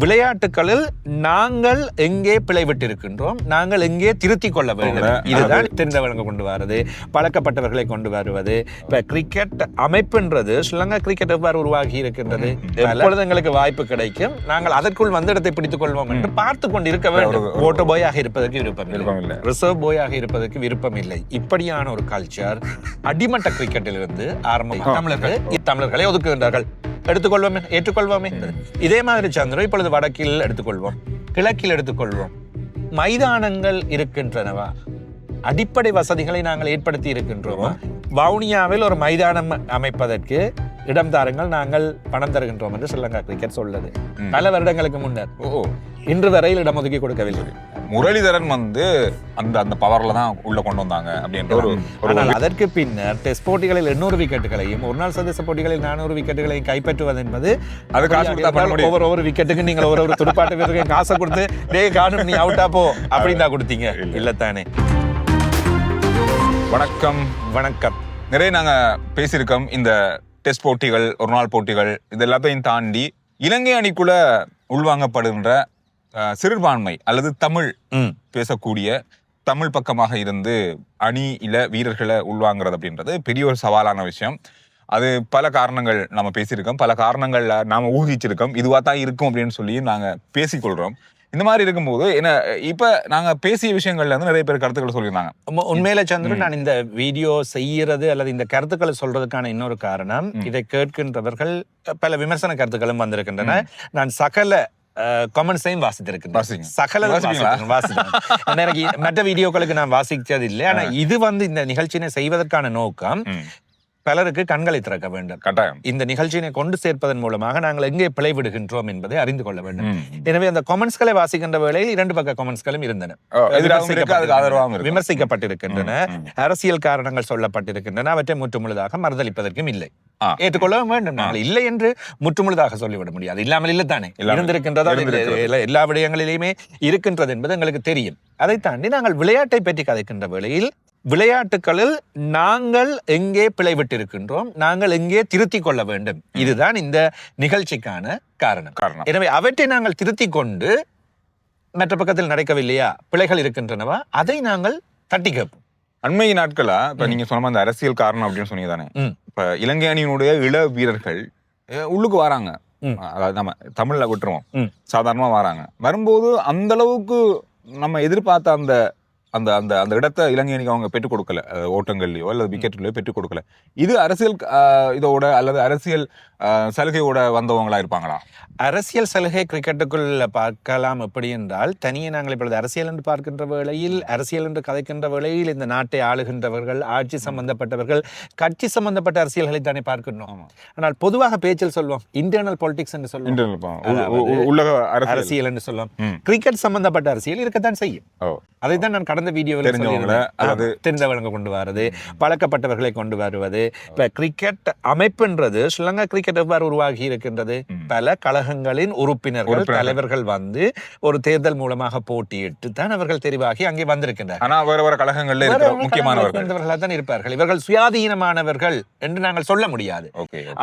விளையாட்டுகளில் நாங்கள் எங்கே பிழைவிட்டிருக்கின்றோம், நாங்கள் எங்கே திருத்திக் கொள்ள வேண்டும், இதுதான் தெரிந்தவங்க கொண்டு வருவது, பழக்கப்பட்டவர்களை கொண்டு வருவது. இப்ப கிரிக்கெட் அமைப்புன்றது ஸ்ரீலங்கா கிரிக்கெட் எவ்வாறு உருவாகி இருக்கின்றது, எப்பொழுது எங்களுக்கு வாய்ப்பு கிடைக்கும் நாங்கள் அதற்குள் வந்து இடத்தை பிடித்துக் கொள்வோம் என்று பார்த்து கொண்டு இருக்க வேண்டும். ஓட்டோ பாயாக இருப்பதற்கு விருப்பம் இல்லை, ரிசர்வ் பாயாக இருப்பதற்கு விருப்பம் இல்லை. இப்படியான ஒரு கல்ச்சர் அடிமட்ட கிரிக்கெட்டில் இருந்து ஆரம்பம். தமிழர்களை ஒதுக்குகின்றார்கள். எடுத்துக்கொள்வோமே, ஏற்றுக்கொள்வோமே. இதே மாதிரி சந்திரன் இப்பொழுது வடக்கில் எடுத்துக்கொள்வோம், கிழக்கில் எடுத்துக்கொள்வோம். மைதானங்கள் இருக்கின்றனவா? அடிப்படை வசதிகளை நாங்கள் ஏற்படுத்தி இருக்கின்றோமா? வவுனியாவில் ஒரு மைதானம் அமைப்பதற்கு இடம் தாருங்கள், நாங்கள் பணம் தருகின்றோம் என்று ஸ்ரீலங்கா கிரிக்கெட் சொல்லுது பல வருடங்களுக்கு முன்னர். இன்று வரையில் இடம் ஒதுக்கி கொடுக்கவில்லை. முரளிதரன் வந்து அந்த பவர்ல தான் உள்ள கொண்டு வந்தாங்க அப்படின்ற ஆனால் அதற்கு பின்னர் டெஸ்ட் போட்டிகளில் 800 விக்கெட்டுகளையும் ஒரு நாள் சர்வதேச போட்டிகளில் 400 விக்கெட்டுகளையும் கைப்பற்றுவது என்பது அது காசு ஒவ்வொரு விக்கெட்டுக்கு நீங்கள் ஒரு துடுப்பாட்ட வீரருக்கு காசை கொடுத்து டே காணும் நீ அவுட்டா போ அப்படின்னு தான் கொடுத்தீங்க இல்லத்தானே? வணக்கம். நிறைய நாங்க பேசியிருக்கோம் இந்த டெஸ்ட் போட்டிகள், ஒரு நாள் போட்டிகள், இது எல்லாத்தையும் தாண்டி இலங்கை அணிக்குள்ள உள்வாங்கப்படுகின்ற சிறுபான்மை அல்லது தமிழ் பேசக்கூடிய தமிழ் பக்கமாக இருந்து அணியில வீரர்களை உள்வாங்கிறது அப்படின்றது பெரிய ஒரு சவாலான விஷயம். அது பல காரணங்கள் நம்ம பேசியிருக்கோம், பல காரணங்கள்ல நாம ஊகிச்சிருக்கோம், இதுவா தான் இருக்கும் அப்படின்னு சொல்லி நாங்க பேசிக்கொள்றோம். இந்த மாதிரி இருக்கும்போது என்ன இப்ப நாங்க பேசிய விஷயங்கள்ல இருந்து நிறைய பேர் கருத்துக்களை சொல்லியிருந்தாங்க. உண்மையில சந்திரன், நான் இந்த வீடியோ செய்யறது அல்லது இந்த கருத்துக்களை சொல்றதுக்கான இன்னொரு காரணம், இதை கேட்கின்றவர்கள் பல விமர்சன கருத்துக்களும் வந்திருக்கின்றன. நான் சகல கமெண்ட்ஸையும் வாசித்திருக்கேன். சகல வாசித்தேன். எனக்கு மற்ற வீடியோக்களுக்கு நான் வாசிச்சது இல்லை. ஆனா இது வந்து இந்த நிகழ்ச்சியை செய்வதற்கான நோக்கம் பலருக்கு கண்களை திறக்க வேண்டும். கட்டாயம் இந்த நிகழ்ச்சியை கொண்டு சேர்ப்பதன் மூலமாக நாங்கள் எங்கே பிழைவிடுகின்றோம் என்பதை அறிந்து கொள்ள வேண்டும். எனவே அந்த கமெண்ட்ஸ்களை வாசிக்கின்ற வேளையில் 2 பக்க கமெண்ட்ஸ்களும் இருந்தன, விமர்சிக்கப்பட்டிருக்கின்றன, அரசியல் காரணங்கள் சொல்லப்பட்டிருக்கின்றன. அவற்றை முற்றுமுழுதாக மறுதளிப்பதற்கும் இல்லை, ஏற்றுக்கொள்ளவும் வேண்டும். நாங்கள் இல்லை என்று முற்றுமுழுதாக சொல்லிவிட முடியாது. இல்லாமல் இல்லத்தானே இருந்திருக்கின்றதா, எல்லா விடயங்களிலுமே இருக்கின்றது என்பது எங்களுக்கு தெரியும். அதை தாண்டி நாங்கள் விளையாட்டை பற்றி கதைக்கின்ற வேளையில் விளையாட்டுகளில் நாங்கள் எங்கே பிழைவிட்டிருக்கின்றோம், நாங்கள் எங்கே திருத்திக் கொள்ள வேண்டும், இதுதான் இந்த நிகழ்ச்சிக்கான காரணம். எனவே அவற்றை நாங்கள் திருத்திக் கொண்டு மற்ற பக்கத்தில் நடக்கவில்லையா, பிழைகள் இருக்கின்றனவா, அதை நாங்கள் தட்டி கேட்போம். அண்மை நாட்களா இப்ப நீங்க சொன்ன அந்த அரசியல் காரணம் அப்படின்னு சொன்னீங்க தானே, இப்ப இலங்கை அணியினுடைய இள வீரர்கள் உள்ளுக்கு வராங்க, அதாவது நம்ம தமிழ்ல விட்டுருவோம், சாதாரணமா வராங்க. வரும்போது அந்த அளவுக்கு நம்ம எதிர்பார்த்த அந்த அந்த அந்த அந்த இடத்தை இலங்கை அணிக்கு அவங்க பெற்றுக் கொடுக்கல, ஓட்டங்கள்லயோ அல்லது விக்கெட்லயோ பெற்றுக் கொடுக்கல. இது அரசியல் இதோட அல்லது அரசியல் சலுகையோட வந்தவங்களா இருப்பாங்களா? அரசியல் சலுகை கிரிக்கெட்டுக்குள்ள பார்க்கலாம். எப்படி என்றால், தனியே நாங்கள் இப்பொழுது அரசியல் என்று பார்க்கின்ற வேளையில், அரசியல் என்று கதைக்கின்ற வேளையில் இந்த நாட்டை ஆளுகின்றவர்கள், ஆட்சி சம்பந்தப்பட்டவர்கள், கட்சி சம்பந்தப்பட்ட அரசியல்களை தானே பார்க்கின்றோம். ஆனால் பொதுவாக பேச்சில் சொல்வோம் இன்டர்னல் பாலிடிக்ஸ் என்று சொல்லுவோம், அரசியல் என்று சொல்லுவோம். கிரிக்கெட் சம்பந்தப்பட்ட அரசியல் இருக்கத்தான் செய்யும். அதைத்தான் நான் கடந்த வீடியோவில் தெரிந்தவங்க கொண்டு வருவது, பழக்கப்பட்டவர்களை கொண்டு வருவது. இப்ப கிரிக்கெட் அமைப்புன்றது ஸ்ரீலங்கா கிரிக்கெட் எவ்வாறு உருவாகி இருக்கின்றது, பல கழகங்களின் உறுப்பினர்கள், தலைவர்கள் வந்து ஒரு தேர்தல் மூலமாக போட்டியிட்டு தான் அவர்கள் தெரிவாகி அங்கே வந்திருக்கின்றனர். முக்கியமானவர்களாக தான் இருப்பார்கள். இவர்கள் சுயாதீனமானவர்கள் என்று நாங்கள் சொல்ல முடியாது.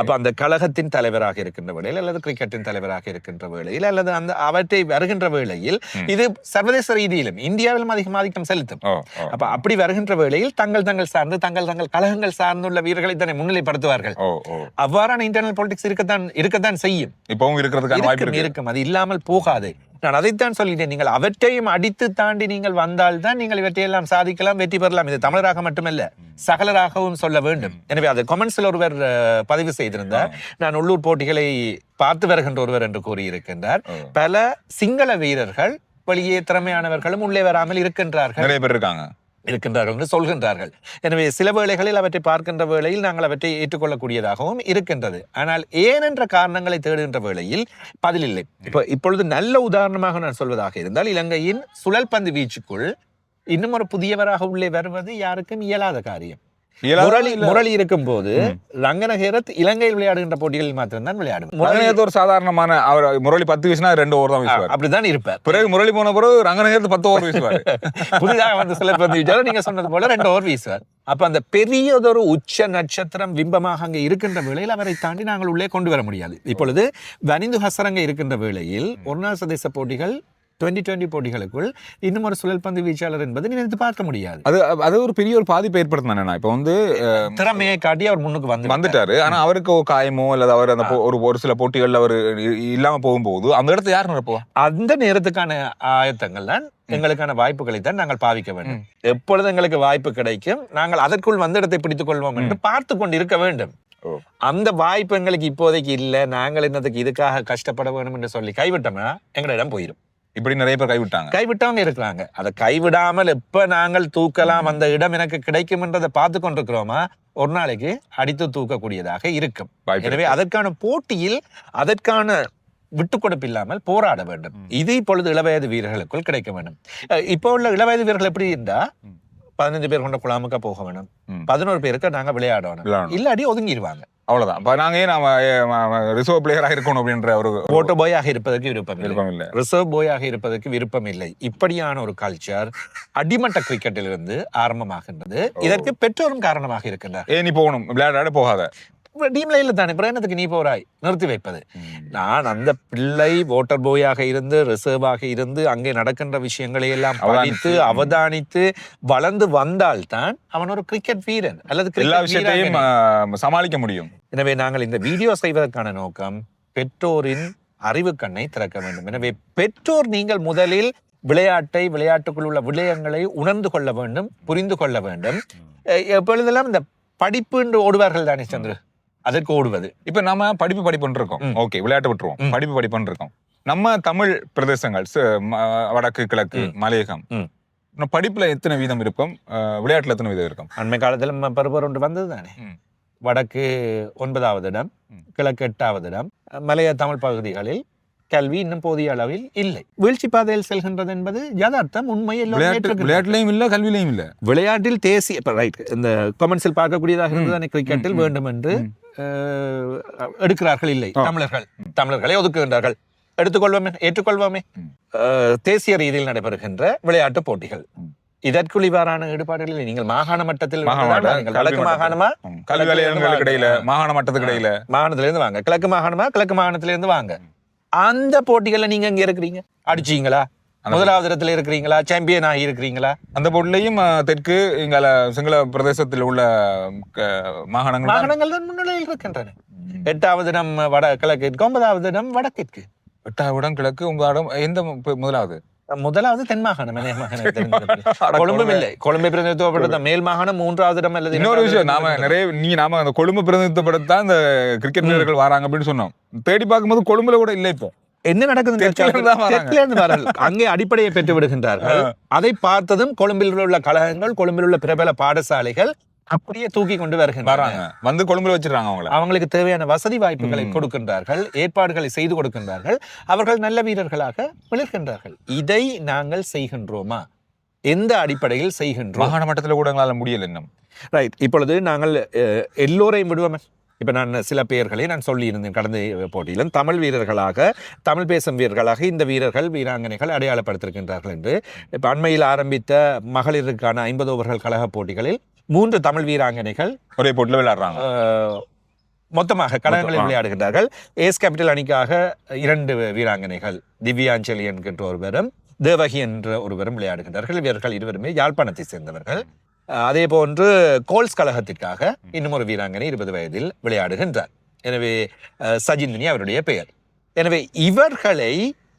அப்ப அந்த கழகத்தின் தலைவராக இருக்கின்ற வேளையில் அல்லது கிரிக்கெட்டின் தலைவராக இருக்கின்ற வேளையில் அல்லது அந்த அவற்றை வருகின்ற வேளையில் இது சர்வதேச ரீதியிலும் இந்தியாவிலும் ஆதிக்கம் செலுத்தும். அப்ப அப்படி வருகின்ற வேளையில் தங்கள் சார்ந்து தங்கள் கழகங்கள் சார்ந்துள்ள வீரர்களை தானே முன்னிலைப்படுத்துவார்கள். அவ்வாறான இன்டர்னல் பாலிடிக்ஸ் இருக்கத்தான் செய்யும், இப்பவும் இருக்கும். அது இல்லாமல் போகாது. நான் அதைத்தான் சொல்லிட்டேன், நீங்கள் அவற்றையும் அடித்து தாண்டி நீங்கள் வந்தால்தான் நீங்கள் இவற்றையெல்லாம் சாதிக்கலாம், வெற்றி பெறலாம். இது தமிழராக மட்டுமல்ல, சகலராகவும் சொல்ல வேண்டும். எனவே அது கமெண்ட்ஸ்ல ஒருவர் பதிவு செய்திருந்தார், நான் உள்ளூர் போட்டிகளை பார்த்து வருகின்ற ஒருவர் என்று கூறியிருக்கின்றார். பல சிங்கள வீரர்கள் வெளியே திறமையானவர்களும் உள்ளே வராமல் இருக்கின்றார்கள், நிறைய பேர் இருக்கின்றார்கள் என்று சொல்கின்றார்கள். எனவே சில வேளைகளில் அவற்றை பார்க்கின்ற வேளையில் நாங்கள் அவற்றை ஏற்றுக்கொள்ளக்கூடியதாகவும் இருக்கின்றது. ஆனால் ஏனென்ற காரணங்களை தேடுகின்ற வேளையில் பதில் இல்லை. இப்பொழுது நல்ல உதாரணமாக நான் சொல்வதாக இருந்தால், இலங்கையின் சுழல் பந்து வீச்சுக்குள் இன்னும் ஒரு புதியவராக உள்ளே வருவது யாருக்கும் இயலாத காரியம். முரளி இருக்கும் போது ரங்கன ஹேரத் இலங்கையில் விளையாடுகின்ற போட்டிகளில் மாத்திரம்தான் விளையாடுவார். முரளி ஒரு சாதாரணமான அவர் முரளி 10 வீசினா 2 ஓவர் தான் வீசுவார். அப்படிதான் இருப்பார். பிறகு முரளி போன பிறகு ரங்கன ஹேரத் 10 ஓவர் வீசுவார். புதிதாக வந்து சில வீச்சாலும் நீங்க சொன்னது போல 2 ஓவர் வீசுவார். அப்ப அந்த பெரியதொரு உச்ச நட்சத்திரம் பிம்பமாக அங்கே இருக்கின்ற வேளையில் அவரை தாண்டி நாங்கள் உள்ளே கொண்டு வர முடியாது. இப்பொழுது வனிந்து ஹசரங்க இருக்கின்ற வேளையில் ஒருநாள் சர்வதேச போட்டிகள் 2020 போட்டிகளுக்குள் இன்னும் ஒரு சுழல் பந்து வீச்சாளர் என்பது நினைத்து பார்க்க முடியாது. அது ஒரு பெரிய ஒரு பாதிப்பு ஏற்படுத்தினா இப்ப வந்து திறமையை காட்டி அவர் முன்னுக்கு வந்துட்டாரு. ஆனா அவருக்கு ஒரு காயமோ அல்லது அவர் அந்த ஒரு சில போட்டிகள்ல அவர் இல்லாம போகும்போது அந்த இடத்துல யார் நிரப்புவா? அந்த நேரத்துக்கான ஆயத்தங்கள் தான் எங்களுக்கான வாய்ப்புகளை தான் நாங்கள் பாவிக்க வேண்டும். எப்பொழுது எங்களுக்கு வாய்ப்பு கிடைக்கும் நாங்கள் அதற்குள் வந்த இடத்தை பிடித்துக் கொள்வோம் என்று பார்த்து கொண்டு இருக்க வேண்டும். அந்த வாய்ப்பு எங்களுக்கு இப்போதைக்கு இல்லை, நாங்கள் என்னதுக்கு இதுக்காக கஷ்டப்பட வேண்டும் என்று சொல்லி கைவிட்டோம்னா எங்களிடம் போயிடும். இப்படி நிறைய பேர் கைவிட்டவங்க இருக்கிறாங்க. அதை கைவிடாமல் எப்ப நாங்கள் தூக்கலாம் அந்த இடம் எனக்கு கிடைக்கும் என்றதை பார்த்து கொண்டிருக்கிறோமா ஒரு நாளைக்கு அடித்து தூக்கக்கூடியதாக இருக்கும். எனவே அதற்கான போட்டியில் அதற்கான விட்டு கொடுப்பு இல்லாமல் போராட வேண்டும். இது இப்பொழுது இளவயது வீரர்களுக்குள் கிடைக்க வேண்டும். இப்போ உள்ள இளவயது வீரர்கள் எப்படி இருந்தா 15 பேர் கொண்ட குழாமுக்கா போக வேணும், 11 பேருக்கு நாங்க விளையாடணும், இல்லாடி ஒதுங்கிடுவாங்க. அவ்வளவுதான். இப்ப நாங்க ரிசர்வ் பிளேயராக இருக்கணும் அப்படின்ற ஒரு ஓட்டோ பாயாக இருப்பதற்கு விருப்பம் இல்லை, ரிசர்வ் பாயாக இருப்பதற்கு விருப்பம் இல்லை. இப்படியான ஒரு கல்ச்சர் அடிமட்ட கிரிக்கெட்டில் இருந்து ஆரம்பமாகின்றது. இதற்கு பெற்றோரும் காரணமாக இருக்கின்றார். நீ போகணும் விளையாட போகாத டீம்ல இல்ல தானே, பிரயாணத்துக்கு நீ போறாய் நிறுத்தி வைப்பது. நான் அந்த பிள்ளை வாட்டர் பாயாக இருந்து ரிசர்வாக இருந்து அங்கே நடக்கின்ற விஷயங்களை எல்லாம் படித்து அவதானித்து வளர்ந்து வந்தால்தான் அவன் ஒரு கிரிக்கெட் வீரன் அல்லது எல்லா விஷயத்தையும் சமாளிக்க முடியும். எனவே நாங்கள் இந்த வீடியோ செய்வதற்கான நோக்கம் பெற்றோரின் அறிவு கண்ணை திறக்க வேண்டும். எனவே பெற்றோர் நீங்கள் முதலில் விளையாட்டுக்குள் உள்ள விடயங்களை உணர்ந்து கொள்ள வேண்டும், புரிந்து கொள்ள வேண்டும். எப்பொழுதெல்லாம் இந்த படிப்பு என்று ஓடுவார்கள் தானே சந்திர, அதற்கு ஓடுவது. இப்ப நம்ம படிப்பு இருக்கோம், ஓகே படிப்பு இருக்கோம். நம்ம தமிழ் பிரதேசங்கள் வடக்கு கிழக்கு மலையகம் படிப்புல எத்தனை வீதம் இருக்கும், விளையாட்டுல எத்தனை வீதம் இருக்கும்? அண்மை காலத்துல பருவர் ஒன்று வந்தது தானே. வடக்கு 9வது இடம், கிழக்கு 8வது இடம். மலைய தமிழ் பகுதிகளில் கல்வி இன்னும் போதிய அளவில் இல்லை. வீழ்ச்சி பாதையில் செல்கின்றது என்பது யதார்த்தம், உண்மை. விளையாட்டுலையும் இல்ல, கல்வியிலையும் இல்ல. விளையாட்டில் தேசிய ரைட் இந்த கமெண்ட்ஸில் பார்க்கக்கூடியதாக இருந்தது கிரிக்கெட்டில் வேண்டும் என்று எடுக்கிறார்கள். இல்லை, தமிழர்களை ஒதுக்குகின்றார்கள். ஏற்றுக்கொள்வோமே. தேசிய ரீதியில் நடைபெறுகின்ற விளையாட்டு போட்டிகள் இதற்குள் இவ்வாறான ஈடுபாடுகளில் நீங்கள் மாகாண மட்டத்தில் கிழக்கு மாகாணமா, கல்வி நிலையங்களுக்கு இடையில மாகாண மட்டத்துக்கு இடையில மாகாணத்திலிருந்து வாங்க, கிழக்கு மாகாணமா, கிழக்கு மாகாணத்திலிருந்து வாங்க. அந்த போட்டிகள்ல நீங்க எங்க இருக்கிறீங்க? அடிச்சீங்களா? முதலாவது இடத்துல இருக்கிறீங்களா? சாம்பியன் ஆகி இருக்கிறீங்களா? அந்த போட்டிலையும் தெற்கு இங்கால சிங்கள பிரதேசத்தில் உள்ள மாகாணங்கள் தான் முன்னிலையில் இருக்கின்றன. 8வது இடம் கிழக்கிற்கு, 9வது இடம் வடக்கிற்கு. 8வது இடம் கிழக்கு, 9வது இடம் எந்த முதலாவது தென் மாகாணம். கொழும்பும் இல்லை, கொழும்பை பிரதிநிதித்துவப்படுத்த மேல் மாகாணம் 3வது இடம். அல்லது இன்னொரு விஷயம், நாம அந்த கொழும்பு பிரதிநிதித்துவப்படுத்தான் இந்த கிரிக்கெட் வீரர்கள் வராங்க அப்படின்னு சொன்னோம். தேடி பார்க்கும்போது கொழும்புல கூட இல்லை. இப்போ என்ன நடக்குது? அங்கே அடிப்படையை பெற்று விடுகின்றார்கள். அதை பார்த்ததும் கொழும்பில் உள்ள கழகங்கள், கொழும்பில் உள்ள பிரபல பாடசாலைகள் அப்படியே தூக்கி கொண்டு வருகின்றாங்க, வந்து கொழும்புல வச்சிருக்காங்க. அவங்களுக்கு தேவையான வசதி வாய்ப்புகளை கொடுக்கின்றார்கள், ஏற்பாடுகளை செய்து கொடுக்கின்றார்கள். அவர்கள் நல்ல வீரர்களாக விளர்கின்றார்கள். இதை நாங்கள் செய்கின்றோமா? எந்த அடிப்படையில் செய்கின்றோம்? மாகாண மட்டத்தில் கூட எங்களால் முடியல இன்னும். ரைட். இப்பொழுது நாங்கள் எல்லோரையும் விடுவோமே. இப்போ நான் சில பெயர்களை நான் சொல்லியிருந்தேன் கடந்த போட்டியிலும். தமிழ் வீரர்களாக, தமிழ் பேசும் வீரர்களாக இந்த வீராங்கனைகள் அடையாளப்படுத்திருக்கின்றார்கள் என்று. இப்போ அண்மையில் ஆரம்பித்த மகளிருக்கான 50 ஓவர்கள் கழக போட்டிகளில் 3 தமிழ் வீராங்கனைகள் ஒரே போட்டியில் விளையாடுறாங்க. மொத்தமாக கழகங்களில் விளையாடுகின்றார்கள். ஏஸ் கேபிட்டல் அணிக்காக 2 வீராங்கனைகள், திவ்யாஞ்சலி என்கின்ற ஒருவரும் தேவகி என்ற ஒருவரும் விளையாடுகின்றார்கள். இவர்கள் இருவருமே யாழ்ப்பாணத்தை சேர்ந்தவர்கள். அதே போன்று கோல்ஸ் கழகத்திற்காக இன்னும் ஒரு வீராங்கனை 20 வயதில் விளையாடுகின்றார். எனவே சஜிந்தினி அவருடைய பெயர். எனவே இவர்களை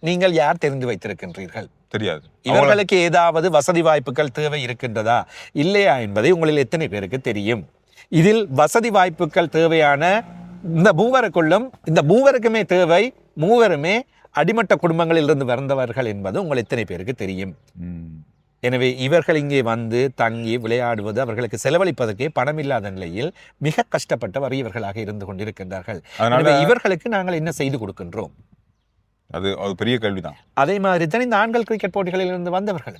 நீங்கள் யார் தெரிந்து வைத்திருக்கின்றீர்கள்? தெரியாது. இவர்களுக்கு ஏதாவது வசதி வாய்ப்புகள் தேவை இருக்கின்றதா இல்லையா என்பதை உங்களில் எத்தனை பேருக்கு தெரியும்? இதில் வசதி வாய்ப்புகள் தேவையான இந்த மூவருக்குமே தேவை, மூவருமே அடிமட்ட குடும்பங்களில் இருந்து வந்தவர்கள் என்பது உங்கள் எத்தனை பேருக்கு தெரியும்? எனவே இவர்கள் இங்கே வந்து தங்கி விளையாடுவது, அவர்களுக்கு செலவழிப்பதற்கே பணம் இல்லாத நிலையில் மிக கஷ்டப்பட்ட வறியவர்களாக இருந்து கொண்டிருக்கின்றார்கள். இவர்களுக்கு நாங்கள் என்ன செய்து கொடுக்கின்றோம்? அது பெரிய கேள்விதான். அதே மாதிரி தான் இந்த ஆண்கள் கிரிக்கெட் போட்டிகளில் இருந்து வந்தவர்கள்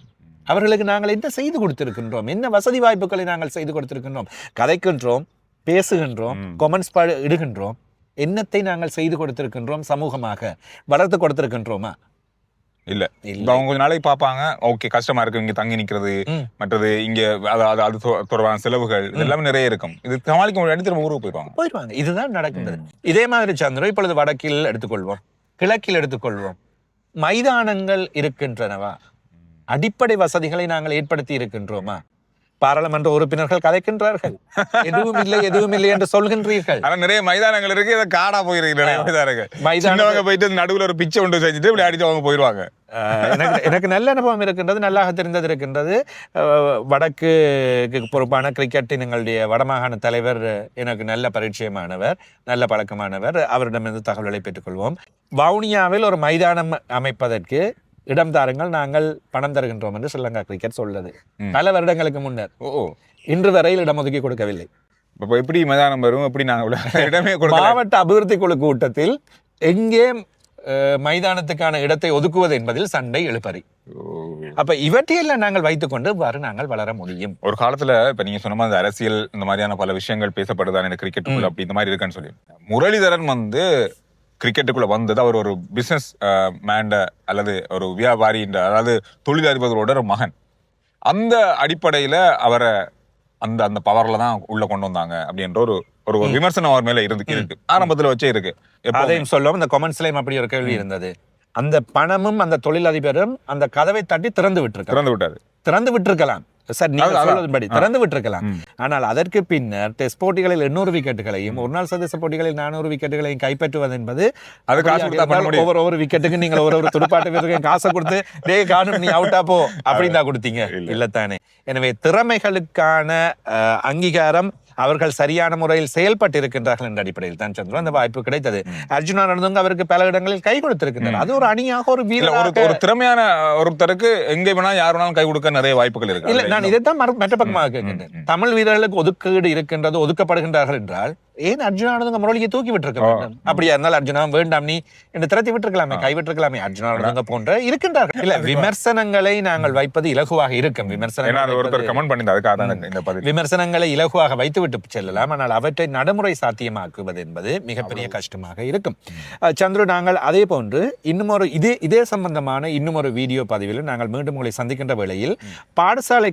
அவர்களுக்கு நாங்கள் என்ன செய்து கொடுத்திருக்கின்றோம், என்ன வசதி வாய்ப்புகளை நாங்கள் செய்து கொடுத்திருக்கின்றோம்? கதைக்கின்றோம், பேசுகின்றோம், கொமெண்ட்ஸ் இடுகின்றோம். என்னத்தை நாங்கள் செய்து கொடுத்திருக்கின்றோம்? சமூகமாக வளர்த்து கொடுத்திருக்கின்றோமா? இல்ல. இப்ப அவங்க கொஞ்ச நாளைக்கு பார்ப்பாங்க, ஓகே கஷ்டமா இருக்கு இங்க தங்கி நிக்கிறது, மற்றது இங்க அது தொடர்பான செலவுகள் இதெல்லாம் நிறைய இருக்கும். இது சமாளிக்க முடியாது, திரும்ப ஊருக்கு போயிடுவாங்க. இதுதான் நடக்கின்றது. இதே மாதிரி சந்திரன் இப்பொழுது வடக்கில் எடுத்துக்கொள்வோம், கிழக்கில் எடுத்துக்கொள்வோம். மைதானங்கள் இருக்கின்றனவா? அடிப்படை வசதிகளை நாங்கள் ஏற்படுத்தி இருக்கின்றோமா? பாராளுமன்ற உறுப்பினர்கள் கதைக்கின்றார்கள், எதுவும் இல்லை என்று சொல்கின்றீர்கள். ஆனா நிறைய மைதானங்கள் இருக்கு, இதை காடா போயிருக்கு. நிறைய மைதானங்கள் போயிட்டு நடுவில் ஒரு பிச்சை ஒன்று செஞ்சுட்டு இப்படி அடிச்சு அவங்க போயிடுவாங்க. எனக்கு நல்ல அனுபவம் இருக்கின்றது, நல்லாக தெரிந்தது இருக்கின்றது. வடக்கு பொறுப்பான கிரிக்கெட் எங்களுடைய வடமாகாண தலைவர் எனக்கு நல்ல பரிச்சயமானவர், நல்ல பழக்கமானவர். அவரிடமிருந்து தகவல்களை பெற்றுக்கொள்வோம். வவுனியாவில் ஒரு மைதானம் அமைப்பதற்கு இடம் தாருங்கள், நாங்கள் பணம் தருகின்றோம் என்று ஸ்ரீலங்கா கிரிக்கெட் சொல்லுது பல வருடங்களுக்கு முன்னர். இன்று வரையில் இடம் ஒதுக்கி கொடுக்கவில்லை. எப்படி மைதானம் வரும், எப்படி நாங்கள் இடமே மாவட்ட அபிவிருத்தி குழு கூட்டத்தில் எங்கே மைதானத்துக்கான இடத்தை ஒதுக்குவது என்பதில் சண்டை எழுப்பறி. அப்ப இவற்றையெல்லாம் நாங்கள் வைத்துக்கொண்டு நாங்கள் வளர முடியும். ஒரு காலத்துல இப்ப நீங்க சொன்ன மாதிரி அரசியல் இந்த மாதிரியான பல விஷயங்கள் பேசப்படுதான் கிரிக்கெட்டுக்குள்ள அப்படி இந்த மாதிரி இருக்கான்னு சொல்லி முரளிதரன் கிரிக்கெட்டுக்குள்ள வந்தது அவர் ஒரு பிசினஸ் மேண்ட அல்லது ஒரு வியாபாரி, அதாவது தொழிலதிபர்களோட ஒரு மகன். அந்த அடிப்படையில அவரை அந்த அந்த பவர்ல தான் உள்ள கொண்டு வந்தாங்க அப்படின்ற ஒரு விமர்சனம் அவர் மேல இருக்கு, ஆரம்பத்துல வச்சே இருக்கு. அதையும் சொல்லுவோம், இந்த கமெண்ட்ஸ்லயும் அப்படி ஒரு கேள்வி இருந்தது. அந்த பணமும் அந்த தொழிலதிபரும் அந்த கதவை தட்டி திறந்து விட்டிருக்கலாம் சார், நீங்க சொல்வதன்படி திறந்து விட்டிருக்கலாம். ஆனால் அதற்கு பின்னர் டெஸ்ட் போட்டிகளில் 800 விக்கெட்டுகளையும் ஒரு நாள் சர்வதேச போட்டிகளில் 400 விக்கெட்டுகளையும் கைப்பற்றுவது என்பது ஒவ்வொரு விக்கெட்டுக்கு நீங்கள் ஒரு துடுப்பாட்ட வீரருக்கு காசை கொடுத்து டே காணும் நீ அவுட்டா போ அப்படின்னு தான் கொடுத்தீங்க இல்லத்தானே? எனவே திறமைகளுக்கான அங்கீகாரம் அவர்கள் சரியான முறையில் செயல்பட்டு இருக்கின்றார்கள் என்ற அடிப்படையில் தான் சந்திரன் அந்த வாய்ப்பு கிடைத்தது. அர்ஜுனா நடந்தவங்க அவருக்கு பல இடங்களில் கை கொடுத்திருக்கின்றனர். அது ஒரு அணியாக ஒரு வீரர், ஒரு திறமையான ஒருத்தருக்கு எங்கே வேணா யார் வேணாலும் கை கொடுக்க நிறைய வாய்ப்புகள் இருக்கு. இல்ல, நான் இதைத்தான் மற்ற பக்கமாக கேட்கின்றேன். தமிழ் வீரர்களுக்கு ஒதுக்கீடு இருக்கின்றது, ஒதுக்கப்படுகின்றார்கள் என்றால் ஏன் அர்ஜுனானதுங்க முரளியை தூக்கி விட்டுருக்க? அப்படியா இருந்தால் அர்ஜுனா வேண்டாம் நீ என்று திரட்டி விட்டுருக்கலாமே, கை விட்டுருக்கலாமே. அர்ஜுனானதுங்க போன்ற இருக்கின்றார்கள். இல்ல, விமர்சனங்களை நாங்கள் வைப்பது இலகுவாக இருக்கும். விமர்சனங்களை இலகுவாக வைத்துவிட்டு செல்லலாம், ஆனால் அவற்றை நடைமுறை சாத்தியமாக்குவது என்பது மிகப்பெரிய கஷ்டமாக இருக்கும். சந்துரு, நாங்கள் அதே போன்று இதே சம்பந்தமான இன்னும் ஒரு வீடியோ பதிவில் நாங்கள் மீண்டும் உங்களை சந்திக்கின்ற வேளையில் பாடசாலை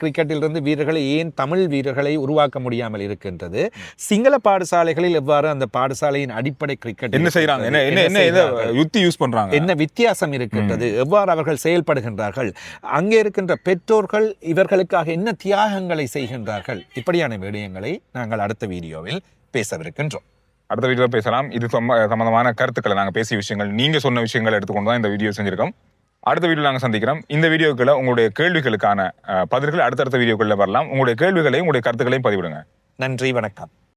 கிரிக்கெட்டில் இருந்து வீரர்களை ஏன் தமிழ் வீரர்களை உருவாக்க முடியாமல் இருக்கின்றது, சிங்கள பாடசாலைகளில் எவ்வாறு அந்த பாடசாலையின் அடிப்படை கிரிக்கெட் என்ன செய்யறாங்க, என்ன யுக்தி யூஸ் பண்றாங்க, என்ன வித்தியாசம் இருக்கின்றது, எவ்வாறு அவர்கள் செயல்படுகின்றார்கள், அங்கே இருக்கின்ற பெற்றோர்கள் இவர்களுக்காக என்ன தியாகங்களை செய்கின்றார்கள், இப்படியான விடயங்களை நாங்கள் அடுத்த வீடியோவில் பேசவிருக்கின்றோம். அடுத்த வீடியோவில் பேசலாம். இது சம்பந்தமான கருத்துக்களை நாங்கள் பேசிய விஷயங்கள், நீங்க சொன்ன விஷயங்களை எடுத்துக்கொண்டு தான் இந்த வீடியோ செஞ்சிருக்கோம். அடுத்த வீடியோ நாங்கள் சந்திக்கிறோம். இந்த வீடியோக்குள்ள உங்களுடைய கேள்விகளுக்கான பதில்கள் அடுத்தடுத்த வீடியோக்குள்ள வரலாம். உங்களுடைய கேள்விகளையும் உங்களுடைய கருத்துக்களையும் பதிவிடுங்க. நன்றி, வணக்கம்.